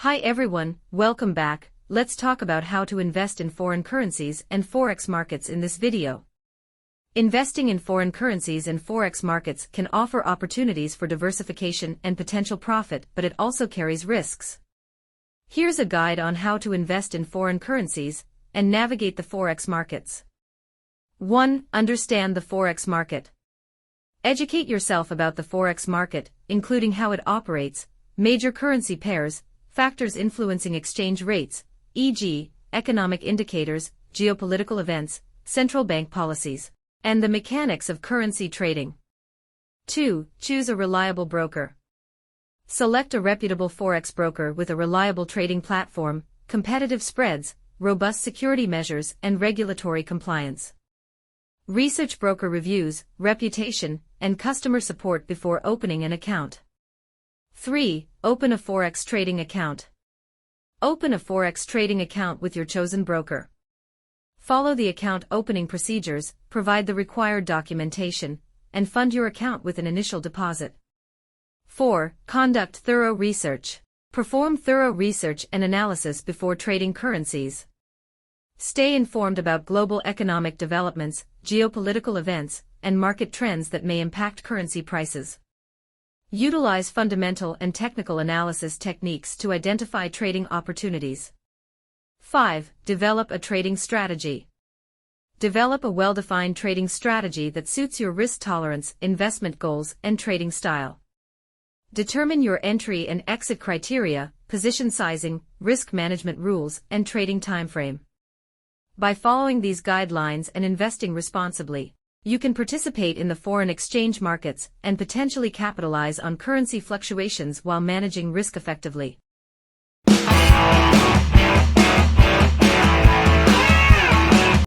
Hi everyone, welcome back. Let's talk about how to invest in foreign currencies and forex markets in this video. Investing in foreign currencies and forex markets can offer opportunities for diversification and potential profit, but it also carries risks. Here's a guide on how to invest in foreign currencies and navigate the forex markets. 1. Understand the forex market. Educate yourself about the forex market, including how it operates, major currency pairs, factors influencing exchange rates, e.g., economic indicators, geopolitical events, central bank policies, and the mechanics of currency trading. 2. Choose a reliable broker. Select a reputable forex broker with a reliable trading platform, competitive spreads, robust security measures, and regulatory compliance. Research broker reviews, reputation, and customer support before opening an account. 3. Open a forex trading account. Open a forex trading account with your chosen broker. Follow the account opening procedures, provide the required documentation, and fund your account with an initial deposit. 4. Conduct thorough research. Perform thorough research and analysis before trading currencies. Stay informed about global economic developments, geopolitical events, and market trends that may impact currency prices. Utilize fundamental and technical analysis techniques to identify trading opportunities. 5. Develop a trading strategy. Develop a well-defined trading strategy that suits your risk tolerance, investment goals, and trading style. Determine your entry and exit criteria, position sizing, risk management rules, and trading timeframe. By following these guidelines and investing responsibly, you can participate in the foreign exchange markets and potentially capitalize on currency fluctuations while managing risk effectively.